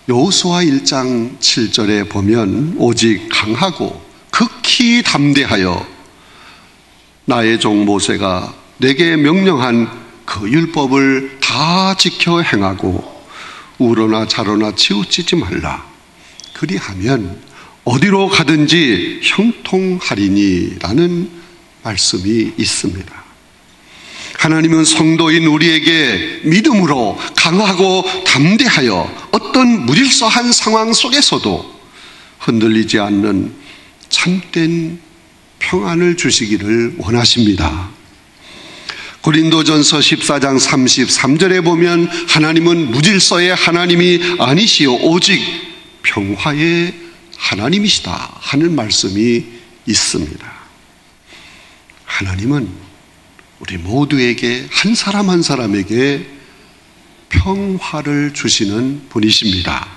여호수아 1장 7절에 보면 오직 강하고 극히 담대하여 나의 종 모세가 내게 명령한 그 율법을 다 지켜 행하고 우로나 좌로나 치우치지 말라. 그리하면 어디로 가든지 형통하리니 라는 말씀이 있습니다. 하나님은 성도인 우리에게 믿음으로 강하고 담대하여 어떤 무질서한 상황 속에서도 흔들리지 않는 참된 평안을 주시기를 원하십니다. 고린도전서 14장 33절에 보면 하나님은 무질서의 하나님이 아니시오 오직 평화의 하나님이시다 하는 말씀이 있습니다. 하나님은 우리 모두에게 한 사람 한 사람에게 평화를 주시는 분이십니다.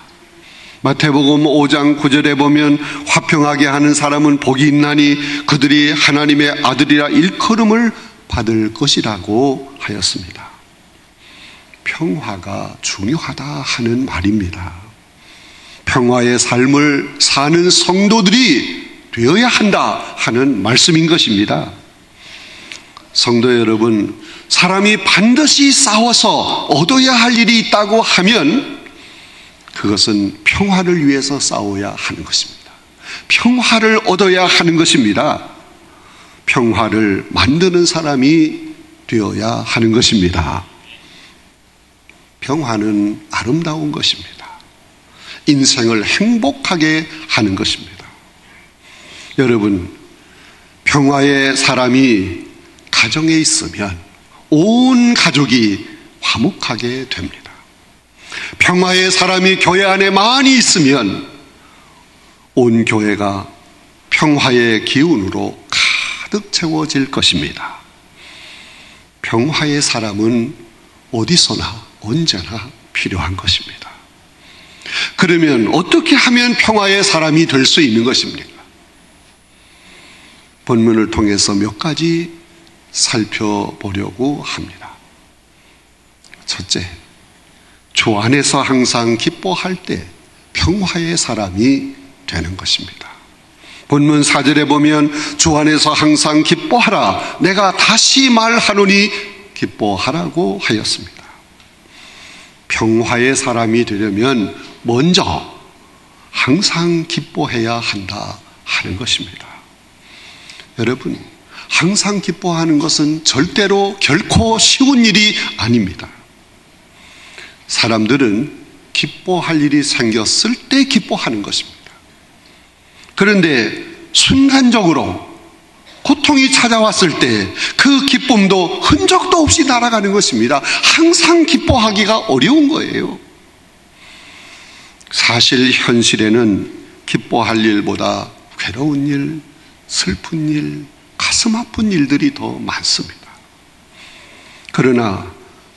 마태복음 5장 9절에 보면 화평하게 하는 사람은 복이 있나니 그들이 하나님의 아들이라 일컬음을 받을 것이라고 하였습니다. 평화가 중요하다 하는 말입니다. 평화의 삶을 사는 성도들이 되어야 한다 하는 말씀인 것입니다. 성도 여러분, 사람이 반드시 싸워서 얻어야 할 일이 있다고 하면 그것은 평화를 위해서 싸워야 하는 것입니다. 평화를 얻어야 하는 것입니다. 평화를 만드는 사람이 되어야 하는 것입니다. 평화는 아름다운 것입니다. 인생을 행복하게 하는 것입니다. 여러분, 평화의 사람이 가정에 있으면 온 가족이 화목하게 됩니다. 평화의 사람이 교회 안에 많이 있으면 온 교회가 평화의 기운으로 가득 채워질 것입니다. 평화의 사람은 어디서나 언제나 필요한 것입니다. 그러면 어떻게 하면 평화의 사람이 될 수 있는 것입니까? 본문을 통해서 몇 가지 살펴보려고 합니다. 첫째, 주 안에서 항상 기뻐할 때 평화의 사람이 되는 것입니다. 본문 4절에 보면 주 안에서 항상 기뻐하라 내가 다시 말하노니 기뻐하라고 하였습니다. 평화의 사람이 되려면 먼저 항상 기뻐해야 한다 하는 것입니다. 여러분, 항상 기뻐하는 것은 절대로 결코 쉬운 일이 아닙니다. 사람들은 기뻐할 일이 생겼을 때 기뻐하는 것입니다. 그런데 순간적으로 고통이 찾아왔을 때 그 기쁨도 흔적도 없이 날아가는 것입니다. 항상 기뻐하기가 어려운 거예요. 사실 현실에는 기뻐할 일보다 괴로운 일, 슬픈 일, 가슴 아픈 일들이 더 많습니다. 그러나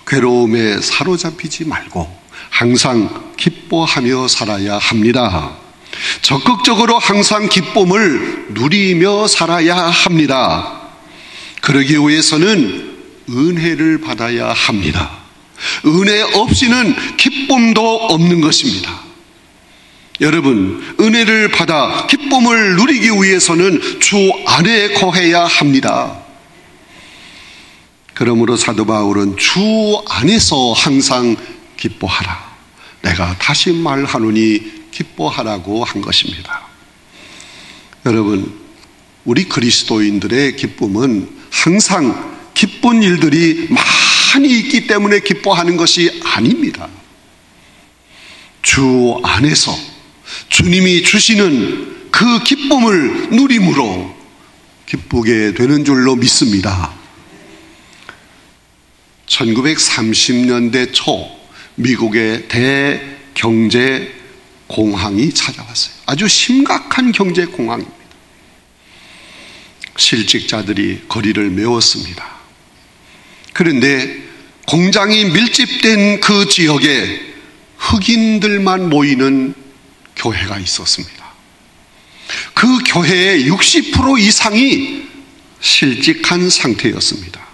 괴로움에 사로잡히지 말고 항상 기뻐하며 살아야 합니다. 적극적으로 항상 기쁨을 누리며 살아야 합니다. 그러기 위해서는 은혜를 받아야 합니다. 은혜 없이는 기쁨도 없는 것입니다. 여러분, 은혜를 받아 기쁨을 누리기 위해서는 주 안에 거해야 합니다. 그러므로 사도 바울은 주 안에서 항상 기뻐하라 내가 다시 말하노니 기뻐하라고 한 것입니다. 여러분, 우리 그리스도인들의 기쁨은 항상 기쁜 일들이 많이 있기 때문에 기뻐하는 것이 아닙니다. 주 안에서 주님이 주시는 그 기쁨을 누림으로 기쁘게 되는 줄로 믿습니다. 1930년대 초 미국의 대경제 공황이 찾아왔어요. 아주 심각한 경제 공황입니다. 실직자들이 거리를 메웠습니다. 그런데 공장이 밀집된 그 지역에 흑인들만 모이는 교회가 있었습니다. 그 교회의 60% 이상이 실직한 상태였습니다.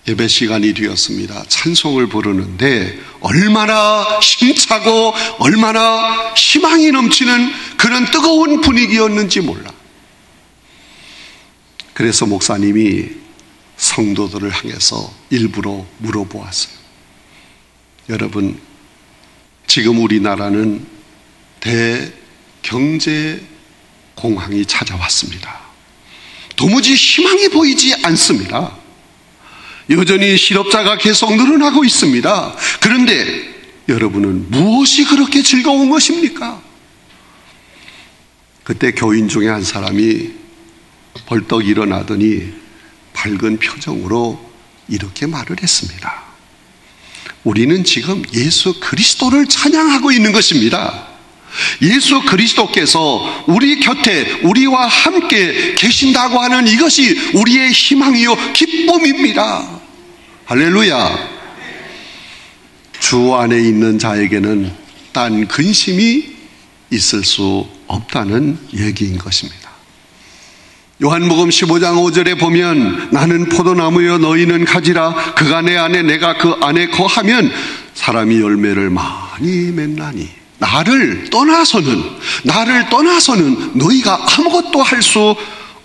예배 시간이 되었습니다. 찬송을 부르는데 얼마나 힘차고 얼마나 희망이 넘치는 그런 뜨거운 분위기였는지 몰라. 그래서 목사님이 성도들을 향해서 일부러 물어보았어요. 여러분, 지금 우리나라는 대경제 공황이 찾아왔습니다. 도무지 희망이 보이지 않습니다. 여전히 실업자가 계속 늘어나고 있습니다. 그런데 여러분은 무엇이 그렇게 즐거운 것입니까? 그때 교인 중에 한 사람이 벌떡 일어나더니 밝은 표정으로 이렇게 말을 했습니다. 우리는 지금 예수 그리스도를 찬양하고 있는 것입니다. 예수 그리스도께서 우리 곁에 우리와 함께 계신다고 하는 이것이 우리의 희망이요 기쁨입니다. 할렐루야. 주 안에 있는 자에게는 딴 근심이 있을 수 없다는 얘기인 것입니다. 요한복음 15장 5절에 보면 나는 포도나무여 너희는 가지라 그가 내 안에 내가 그 안에 거하면 사람이 열매를 많이 맺나니 나를 떠나서는 너희가 아무것도 할 수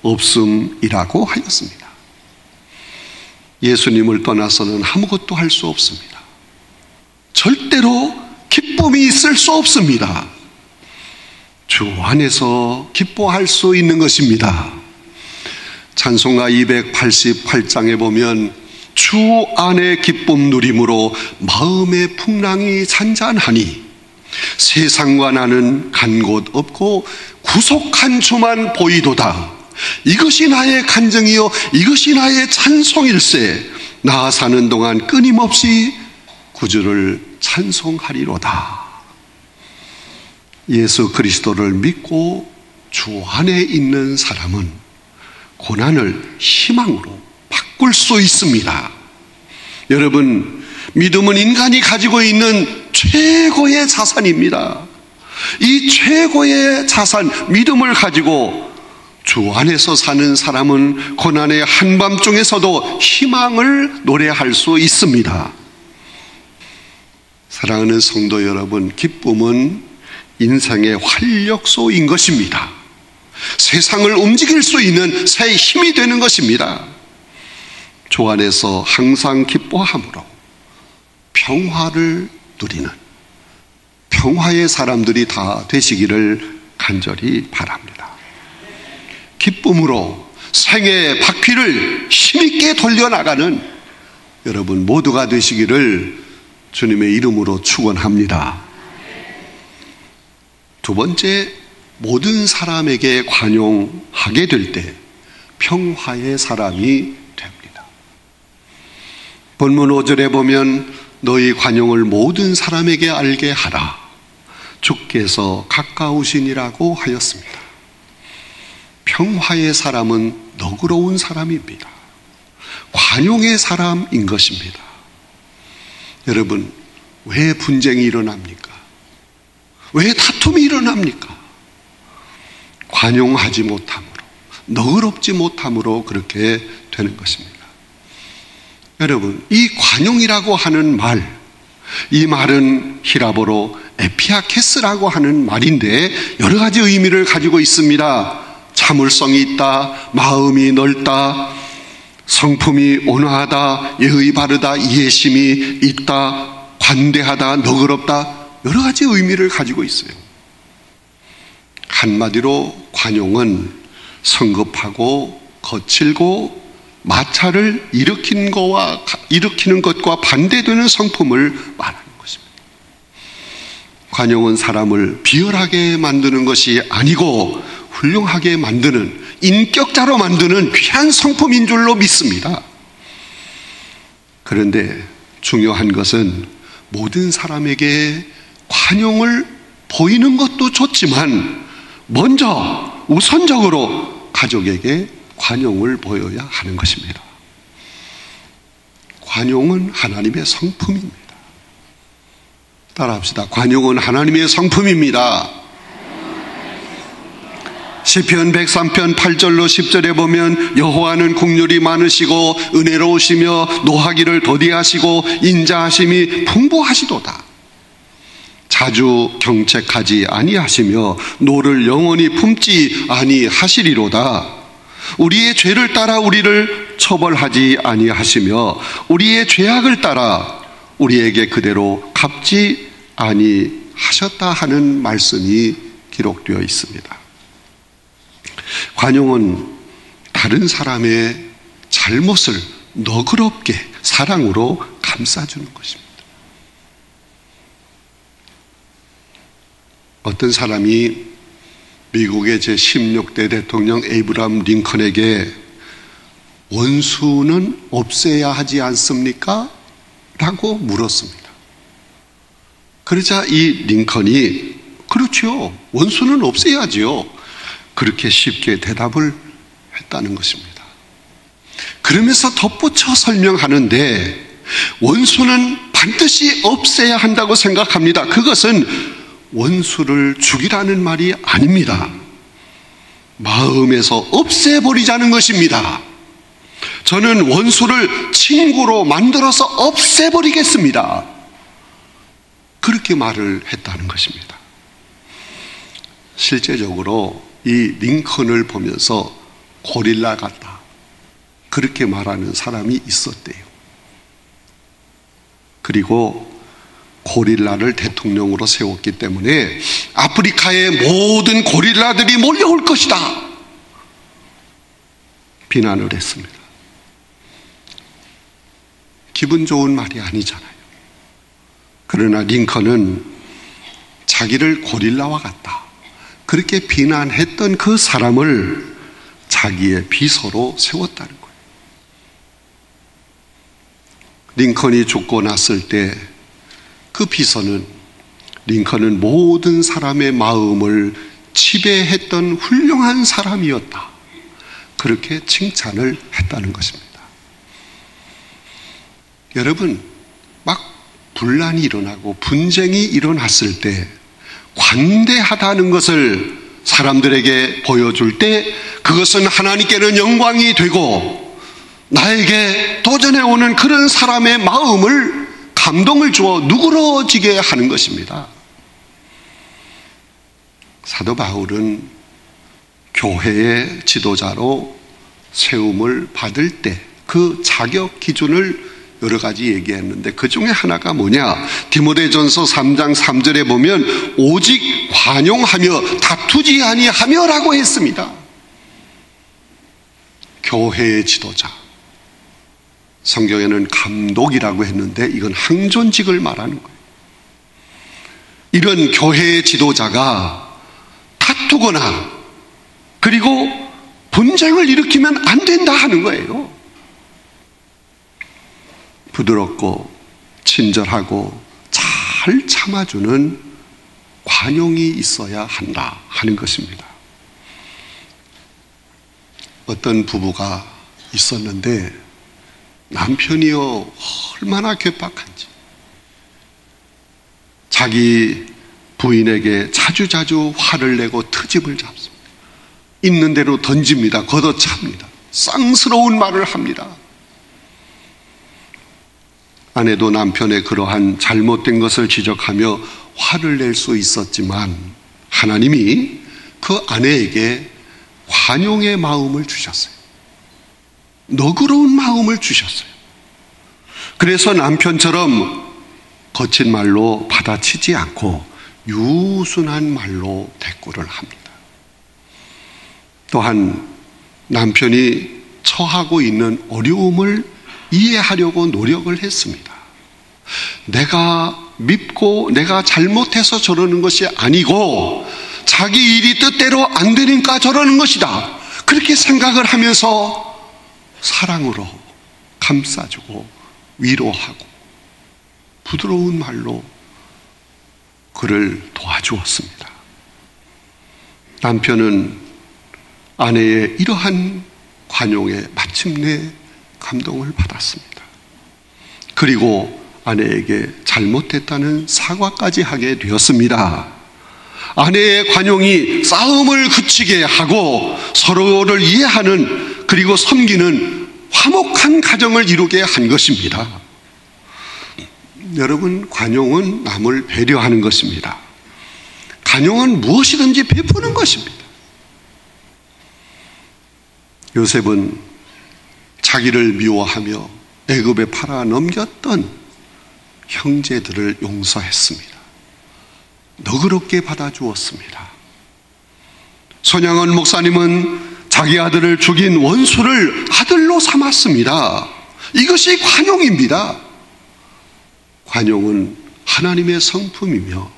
없음이라고 하였습니다. 예수님을 떠나서는 아무것도 할 수 없습니다. 절대로 기쁨이 있을 수 없습니다. 주 안에서 기뻐할 수 있는 것입니다. 찬송가 288장에 보면 주 안에 기쁨 누림으로 마음의 풍랑이 잔잔하니 세상과 나는 간 곳 없고 구속한 주만 보이도다. 이것이 나의 간증이요 이것이 나의 찬송일세. 나 사는 동안 끊임없이 구주를 찬송하리로다. 예수 그리스도를 믿고 주 안에 있는 사람은 고난을 희망으로 바꿀 수 있습니다. 여러분, 믿음은 인간이 가지고 있는 최고의 자산입니다. 이 최고의 자산, 믿음을 가지고 주 안에서 사는 사람은 고난의 한밤중에서도 희망을 노래할 수 있습니다. 사랑하는 성도 여러분, 기쁨은 인생의 활력소인 것입니다. 세상을 움직일 수 있는 새 힘이 되는 것입니다. 주 안에서 항상 기뻐함으로 평화를 누리는 평화의 사람들이 다 되시기를 간절히 바랍니다. 기쁨으로 생의 바퀴를 힘있게 돌려나가는 여러분 모두가 되시기를 주님의 이름으로 축원합니다. 두 번째, 모든 사람에게 관용하게 될 때 평화의 사람이 됩니다. 본문 5절에 보면 너희 관용을 모든 사람에게 알게 하라. 주께서 가까우시니라고 하였습니다. 평화의 사람은 너그러운 사람입니다. 관용의 사람인 것입니다. 여러분, 왜 분쟁이 일어납니까? 왜 다툼이 일어납니까? 관용하지 못함으로, 너그럽지 못함으로 그렇게 되는 것입니다. 여러분, 이 관용이라고 하는 말, 이 말은 히라보로 에피아케스라고 하는 말인데 여러 가지 의미를 가지고 있습니다. 참을성이 있다, 마음이 넓다, 성품이 온화하다, 예의 바르다, 이해심이 있다, 관대하다, 너그럽다, 여러 가지 의미를 가지고 있어요. 한마디로 관용은 성급하고 거칠고 마찰을 일으키는 것과 반대되는 성품을 말하는 것입니다. 관용은 사람을 비열하게 만드는 것이 아니고 훌륭하게 만드는, 인격자로 만드는 귀한 성품인 줄로 믿습니다. 그런데 중요한 것은 모든 사람에게 관용을 보이는 것도 좋지만 먼저 우선적으로 가족에게 관용을 보여야 하는 것입니다. 관용은 하나님의 성품입니다. 따라합시다. 관용은 하나님의 성품입니다. 시편 103편 8절로 10절에 보면 여호와는 긍휼이 많으시고 은혜로우시며 노하기를 더디하시고 인자하심이 풍부하시도다. 자주 경책하지 아니하시며 노를 영원히 품지 아니하시리로다. 우리의 죄를 따라 우리를 처벌하지 아니하시며 우리의 죄악을 따라 우리에게 그대로 갚지 아니하셨다 하는 말씀이 기록되어 있습니다. 관용은 다른 사람의 잘못을 너그럽게 사랑으로 감싸주는 것입니다. 어떤 사람이 미국의 제16대 대통령 에이브라함 링컨에게 원수는 없애야 하지 않습니까? 라고 물었습니다. 그러자 이 링컨이 그렇죠. 원수는 없애야지요. 그렇게 쉽게 대답을 했다는 것입니다. 그러면서 덧붙여 설명하는데 원수는 반드시 없애야 한다고 생각합니다. 그것은 원수를 죽이라는 말이 아닙니다. 마음에서 없애버리자는 것입니다. 저는 원수를 친구로 만들어서 없애버리겠습니다. 그렇게 말을 했다는 것입니다. 실제적으로 이 링컨을 보면서 고릴라 같다, 그렇게 말하는 사람이 있었대요. 그리고 고릴라를 대통령으로 세웠기 때문에 아프리카의 모든 고릴라들이 몰려올 것이다, 비난을 했습니다. 기분 좋은 말이 아니잖아요. 그러나 링컨은 자기를 고릴라와 같다, 그렇게 비난했던 그 사람을 자기의 비서로 세웠다는 거예요. 링컨이 죽고 났을 때 그 비서는 링컨은 모든 사람의 마음을 지배했던 훌륭한 사람이었다, 그렇게 칭찬을 했다는 것입니다. 여러분, 막 분란이 일어나고 분쟁이 일어났을 때 관대하다는 것을 사람들에게 보여줄 때 그것은 하나님께는 영광이 되고 나에게 도전해 오는 그런 사람의 마음을, 감동을 주어 누그러지게 하는 것입니다. 사도 바울은 교회의 지도자로 세움을 받을 때 그 자격 기준을 여러 가지 얘기했는데 그 중에 하나가 뭐냐? 디모데전서 3장 3절에 보면 오직 관용하며 다투지 아니하며 라고 했습니다. 교회의 지도자, 성경에는 감독이라고 했는데 이건 항존직을 말하는 거예요. 이런 교회의 지도자가 다투거나 그리고 분쟁을 일으키면 안 된다 하는 거예요. 부드럽고 친절하고 잘 참아주는 관용이 있어야 한다 하는 것입니다. 어떤 부부가 있었는데 남편이요 얼마나 괴팍한지 자기 부인에게 자주자주 화를 내고 트집을 잡습니다. 있는 대로 던집니다. 걷어찹니다. 쌍스러운 말을 합니다. 아내도 남편의 그러한 잘못된 것을 지적하며 화를 낼 수 있었지만 하나님이 그 아내에게 관용의 마음을 주셨어요. 너그러운 마음을 주셨어요. 그래서 남편처럼 거친 말로 받아치지 않고 유순한 말로 대꾸를 합니다. 또한 남편이 처하고 있는 어려움을 이해하려고 노력을 했습니다. 내가 밉고 내가 잘못해서 저러는 것이 아니고 자기 일이 뜻대로 안 되니까 저러는 것이다, 그렇게 생각을 하면서 사랑으로 감싸주고 위로하고 부드러운 말로 그를 도와주었습니다. 남편은 아내의 이러한 관용에 마침내 감동을 받았습니다. 그리고 아내에게 잘못했다는 사과까지 하게 되었습니다. 아내의 관용이 싸움을 그치게 하고 서로를 이해하는 그리고 섬기는 화목한 가정을 이루게 한 것입니다. 여러분, 관용은 남을 배려하는 것입니다. 관용은 무엇이든지 베푸는 것입니다. 요셉은 자기를 미워하며 애굽에 팔아 넘겼던 형제들을 용서했습니다. 너그럽게 받아주었습니다. 손양원 목사님은 자기 아들을 죽인 원수를 아들로 삼았습니다. 이것이 관용입니다. 관용은 하나님의 성품이며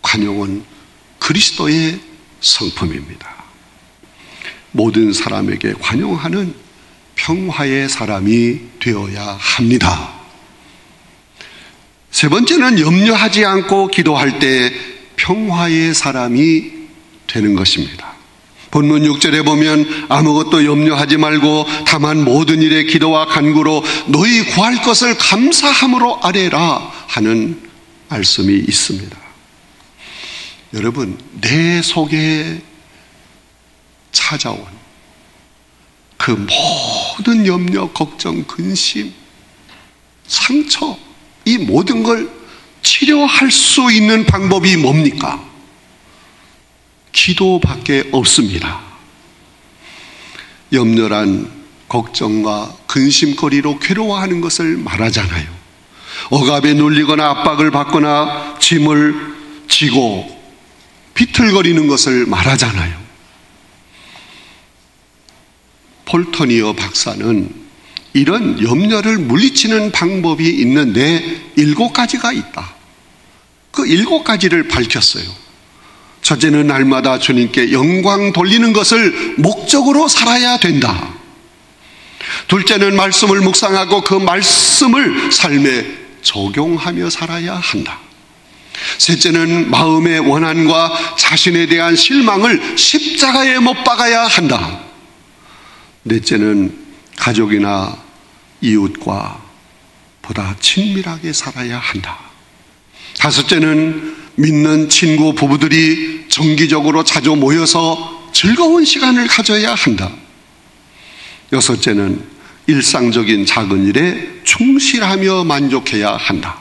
관용은 그리스도의 성품입니다. 모든 사람에게 관용하는 평화의 사람이 되어야 합니다. 세 번째는 염려하지 않고 기도할 때 평화의 사람이 되는 것입니다. 본문 6절에 보면 아무것도 염려하지 말고 다만 모든 일에 기도와 간구로 너희 구할 것을 감사함으로 아뢰라 하는 말씀이 있습니다. 여러분, 내 속에 찾아온 그 모든 염려, 걱정, 근심, 상처, 이 모든 걸 치료할 수 있는 방법이 뭡니까? 기도밖에 없습니다. 염려란 걱정과 근심거리로 괴로워하는 것을 말하잖아요. 억압에 눌리거나 압박을 받거나 짐을 지고 비틀거리는 것을 말하잖아요. 폴터니어 박사는 이런 염려를 물리치는 방법이 있는데 7가지가 있다. 그 7가지를 밝혔어요. 첫째는 날마다 주님께 영광 돌리는 것을 목적으로 살아야 된다. 둘째는 말씀을 묵상하고 그 말씀을 삶에 적용하며 살아야 한다. 셋째는 마음의 원한과 자신에 대한 실망을 십자가에 못 박아야 한다. 넷째는 가족이나 이웃과 보다 친밀하게 살아야 한다. 다섯째는 믿는 친구 부부들이 정기적으로 자주 모여서 즐거운 시간을 가져야 한다. 여섯째는 일상적인 작은 일에 충실하며 만족해야 한다.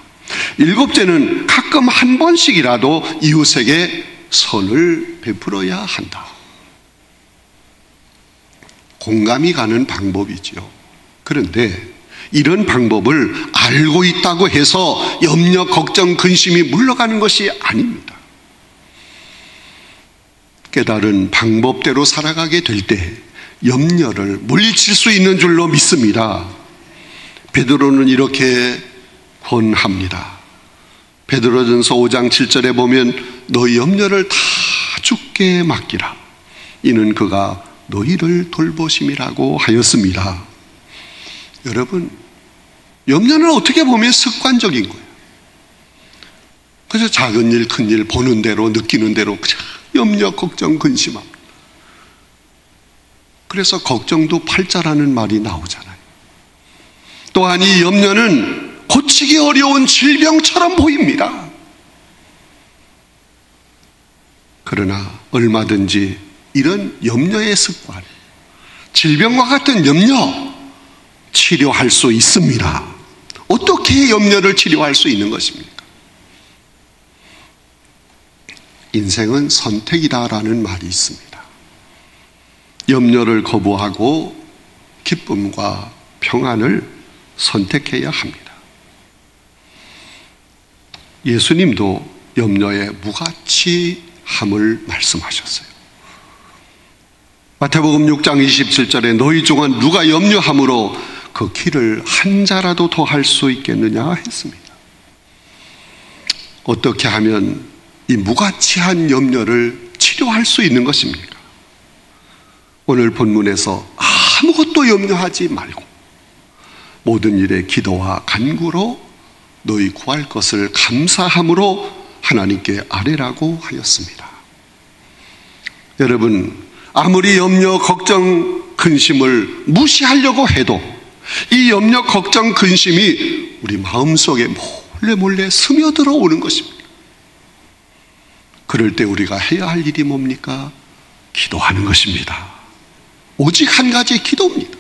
일곱째는 가끔 한 번씩이라도 이웃에게 선을 베풀어야 한다. 공감이 가는 방법이지요. 그런데 이런 방법을 알고 있다고 해서 염려, 걱정, 근심이 물러가는 것이 아닙니다. 깨달은 방법대로 살아가게 될 때 염려를 물리칠 수 있는 줄로 믿습니다. 베드로는 이렇게 권합니다. 베드로전서 5장 7절에 보면 너희 염려를 다 주께 맡기라. 이는 그가 너희를 돌보심이라고 하였습니다. 여러분, 염려는 어떻게 보면 습관적인 거예요. 그래서 작은 일, 큰 일 보는 대로 느끼는 대로 그냥 염려, 걱정, 근심함. 그래서 걱정도 팔자라는 말이 나오잖아요. 또한 이 염려는 고치기 어려운 질병처럼 보입니다. 그러나 얼마든지 이런 염려의 습관, 질병과 같은 염려 치료할 수 있습니다. 어떻게 염려를 치료할 수 있는 것입니까? 인생은 선택이다라는 말이 있습니다. 염려를 거부하고 기쁨과 평안을 선택해야 합니다. 예수님도 염려의 무가치함을 말씀하셨어요. 마태복음 6장 27절에 너희 중은 누가 염려함으로 그 키를 한 자라도 더 할 수 있겠느냐 했습니다. 어떻게 하면 이 무가치한 염려를 치료할 수 있는 것입니까? 오늘 본문에서 아무것도 염려하지 말고 모든 일에 기도와 간구로 너희 구할 것을 감사함으로 하나님께 아뢰라고 하였습니다. 여러분, 아무리 염려, 걱정, 근심을 무시하려고 해도 이 염려, 걱정, 근심이 우리 마음속에 몰래 스며들어 오는 것입니다. 그럴 때 우리가 해야 할 일이 뭡니까? 기도하는 것입니다. 오직 한 가지 기도입니다.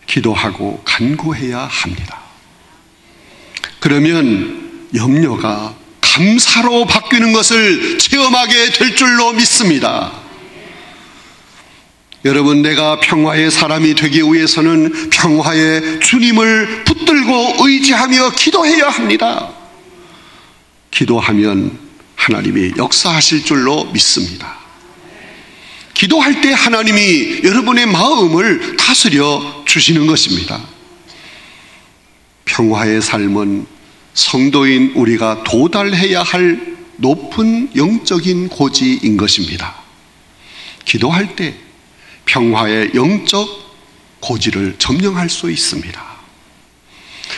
기도하고 간구해야 합니다. 그러면 염려가 감사로 바뀌는 것을 체험하게 될 줄로 믿습니다. 여러분, 내가 평화의 사람이 되기 위해서는 평화의 주님을 붙들고 의지하며 기도해야 합니다. 기도하면 하나님이 역사하실 줄로 믿습니다. 기도할 때 하나님이 여러분의 마음을 다스려 주시는 것입니다. 평화의 삶은 성도인 우리가 도달해야 할 높은 영적인 고지인 것입니다. 기도할 때 평화의 영적 고지를 점령할 수 있습니다.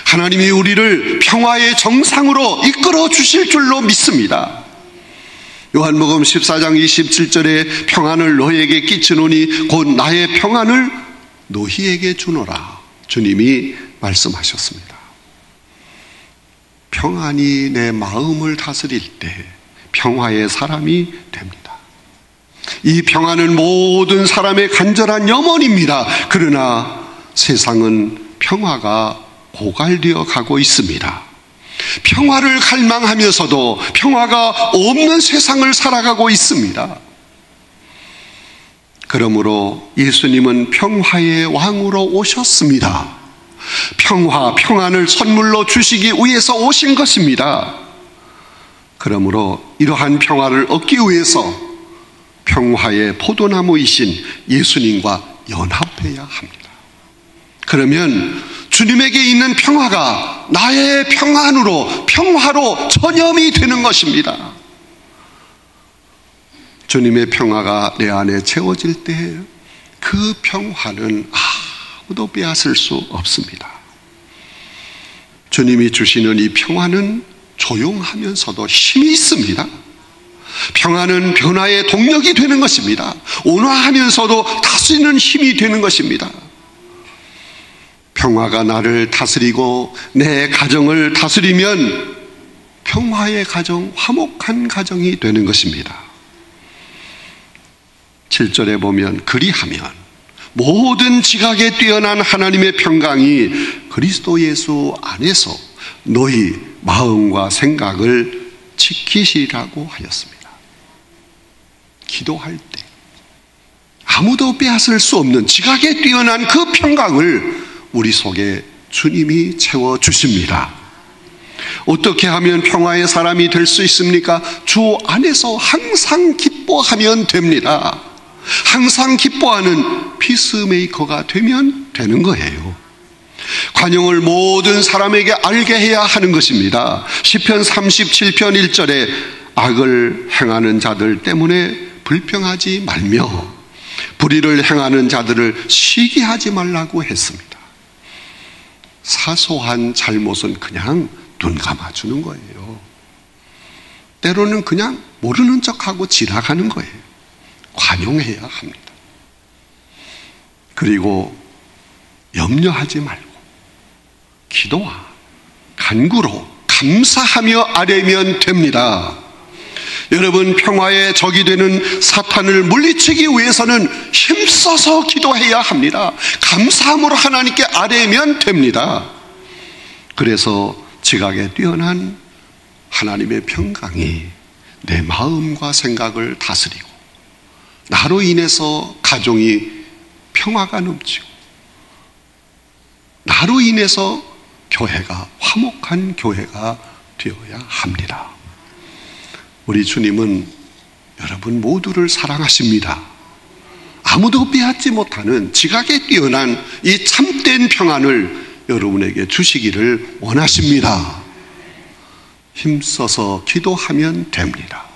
하나님이 우리를 평화의 정상으로 이끌어 주실 줄로 믿습니다. 요한복음 14장 27절에 평안을 너희에게 끼치노니 곧 나의 평안을 너희에게 주노라, 주님이 말씀하셨습니다. 평안이 내 마음을 다스릴 때 평화의 사람이 됩니다. 이 평안은 모든 사람의 간절한 염원입니다. 그러나 세상은 평화가 고갈되어 가고 있습니다. 평화를 갈망하면서도 평화가 없는 세상을 살아가고 있습니다. 그러므로 예수님은 평화의 왕으로 오셨습니다. 평안을 선물로 주시기 위해서 오신 것입니다. 그러므로 이러한 평화를 얻기 위해서 평화의 포도나무이신 예수님과 연합해야 합니다. 그러면 주님에게 있는 평화가 나의 평화로 전염이 되는 것입니다. 주님의 평화가 내 안에 채워질 때 그 평화는 아무도 빼앗을 수 없습니다. 주님이 주시는 이 평화는 조용하면서도 힘이 있습니다. 평화는 변화의 동력이 되는 것입니다. 온화하면서도 다스리는 힘이 되는 것입니다. 평화가 나를 다스리고 내 가정을 다스리면 평화의 가정, 화목한 가정이 되는 것입니다. 7절에 보면 그리하면 모든 지각에 뛰어난 하나님의 평강이 그리스도 예수 안에서 너희 마음과 생각을 지키시라고 하였습니다. 기도할 때 아무도 빼앗을 수 없는 지각에 뛰어난 그 평강을 우리 속에 주님이 채워주십니다. 어떻게 하면 평화의 사람이 될 수 있습니까? 주 안에서 항상 기뻐하면 됩니다. 항상 기뻐하는 피스메이커가 되면 되는 거예요. 관용을 모든 사람에게 알게 해야 하는 것입니다. 시편 37편 1절에 악을 행하는 자들 때문에 불평하지 말며 불의를 행하는 자들을 시기하지 말라고 했습니다. 사소한 잘못은 그냥 눈 감아주는 거예요. 때로는 그냥 모르는 척하고 지나가는 거예요. 관용해야 합니다. 그리고 염려하지 말고 기도와 간구로 감사하며 아뢰면 됩니다. 여러분, 평화의 적이 되는 사탄을 물리치기 위해서는 힘써서 기도해야 합니다. 감사함으로 하나님께 아뢰면 됩니다. 그래서 지각에 뛰어난 하나님의 평강이 내 마음과 생각을 다스리고 나로 인해서 가정이 평화가 넘치고 나로 인해서 교회가 화목한 교회가 되어야 합니다. 우리 주님은 여러분 모두를 사랑하십니다. 아무도 빼앗지 못하는 지각에 뛰어난 이 참된 평안을 여러분에게 주시기를 원하십니다. 힘써서 기도하면 됩니다.